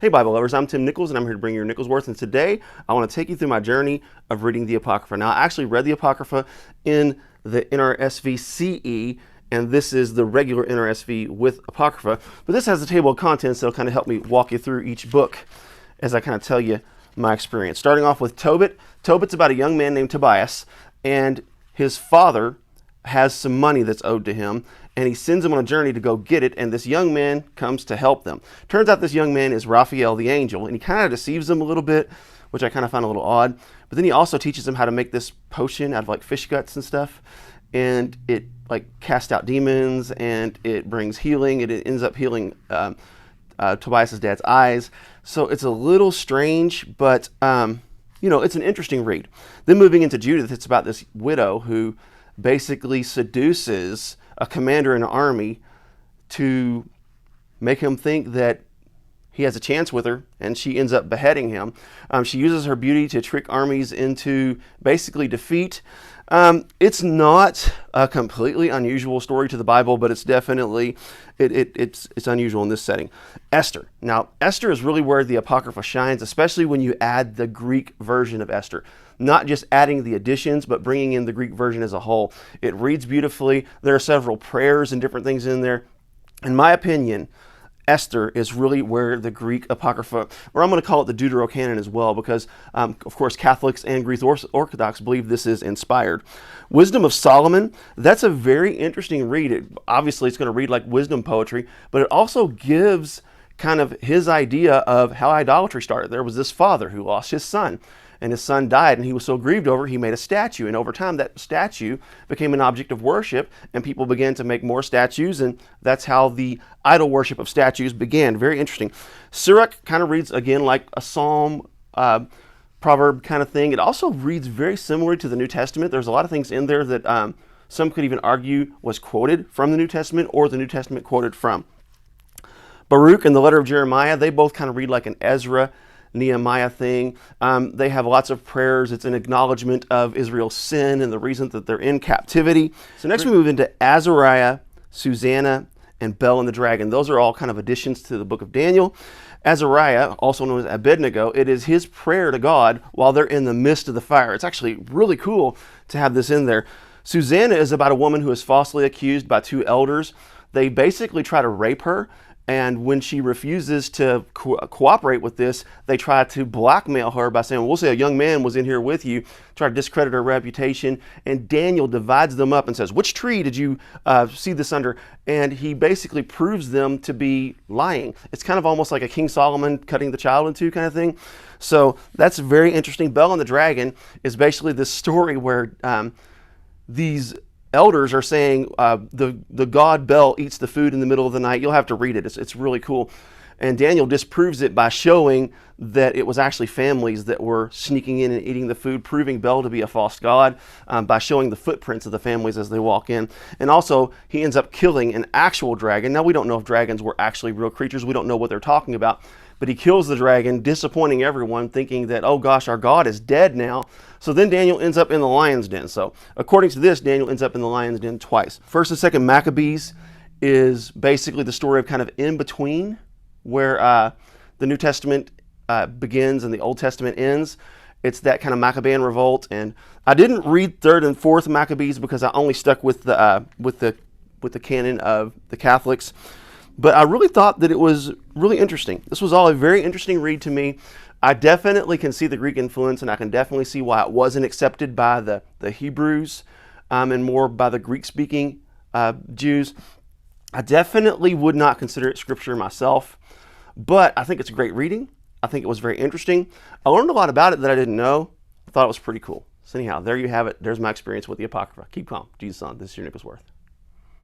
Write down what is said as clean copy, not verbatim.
Hey Bible lovers, I'm Tim Nichols and I'm here to bring you your Nichols Worth, and today I want to take you through my journey of reading the Apocrypha. Now, I actually read the Apocrypha in the NRSV CE, and this is the regular NRSV with Apocrypha, but this has a table of contents that'll kind of help me walk you through each book as I kind of tell you my experience. Starting off with Tobit. Tobit's about a young man named Tobias, and his father has some money that's owed to him, and he sends him on a journey to go get it, and this young man comes to help them. Turns out this young man is Raphael the angel, and he kind of deceives them a little bit, which I kind of find a little odd. But then he also teaches them how to make this potion out of like fish guts and stuff, and it like casts out demons, and it brings healing. It ends up healing Tobias's dad's eyes. So it's a little strange, but you know, it's an interesting read. Then moving into Judith, it's about this widow who basically seduces a commander in an army to make him think that he has a chance with her, and she ends up beheading him. She uses her beauty to trick armies into basically defeat. It's not a completely unusual story to the Bible, but it's definitely it's unusual in this setting. Esther. Now, Esther is really where the Apocrypha shines, especially when you add the Greek version of Esther. Not just adding the additions, but bringing in the Greek version as a whole. It reads beautifully. There are several prayers and different things in there. In my opinion, Esther is really where the Greek Apocrypha, or I'm going to call it the Deuterocanon as well, because of course Catholics and Greek Orthodox believe this is inspired. Wisdom of Solomon, that's a very interesting read. Obviously it's going to read like wisdom poetry, but it also gives kind of his idea of how idolatry started. There was this father who lost his son, and his son died, and he was so grieved over it, he made a statue. And over time, that statue became an object of worship, and people began to make more statues, and that's how the idol worship of statues began. Very interesting. Sirach kind of reads, again, like a psalm, proverb kind of thing. It also reads very similar to the New Testament. There's a lot of things in there that some could even argue was quoted from the New Testament, or the New Testament quoted from. Baruch and the letter of Jeremiah, they both kind of read like an Ezra, Nehemiah thing. They have lots of prayers. It's an acknowledgement of Israel's sin and the reason that they're in captivity. So next we move into Azariah, Susanna, and Bel and the Dragon. Those are all kind of additions to the book of Daniel. Azariah, also known as Abednego, it is his prayer to God while they're in the midst of the fire. It's actually really cool to have this in there. Susanna is about a woman who is falsely accused by two elders. They basically try to rape her, and when she refuses to cooperate with this, they try to blackmail her by saying, well, we'll say a young man was in here with you, try to discredit her reputation. And Daniel divides them up and says, which tree did you see this under? And he basically proves them to be lying. It's kind of almost like a King Solomon cutting the child in two kind of thing. So that's very interesting. Bel and the Dragon is basically this story where these elders are saying the god Bel eats the food in the middle of the night. You'll have to read it. It's really cool. And Daniel disproves it by showing that it was actually families that were sneaking in and eating the food, proving Bel to be a false god by showing the footprints of the families as they walk in. And also, he ends up killing an actual dragon. Now, we don't know if dragons were actually real creatures. We don't know what they're talking about. But he kills the dragon, disappointing everyone, thinking that, oh gosh, our God is dead now. So then Daniel ends up in the lion's den. So according to this, Daniel ends up in the lion's den twice. First and second Maccabees is basically the story of kind of in between, where the New Testament begins and the Old Testament ends. It's that kind of Maccabean revolt. And I didn't read third and fourth Maccabees because I only stuck with the canon of the Catholics. But I really thought that it was really interesting. This was all a very interesting read to me. I definitely can see the Greek influence, and I can definitely see why it wasn't accepted by the Hebrews and more by the Greek-speaking Jews. I definitely would not consider it scripture myself, but I think it's a great reading. I think it was very interesting. I learned a lot about it that I didn't know. I thought it was pretty cool. So anyhow, there you have it. There's my experience with the Apocrypha. Keep calm. Jesus on. This is your Nichols Worth.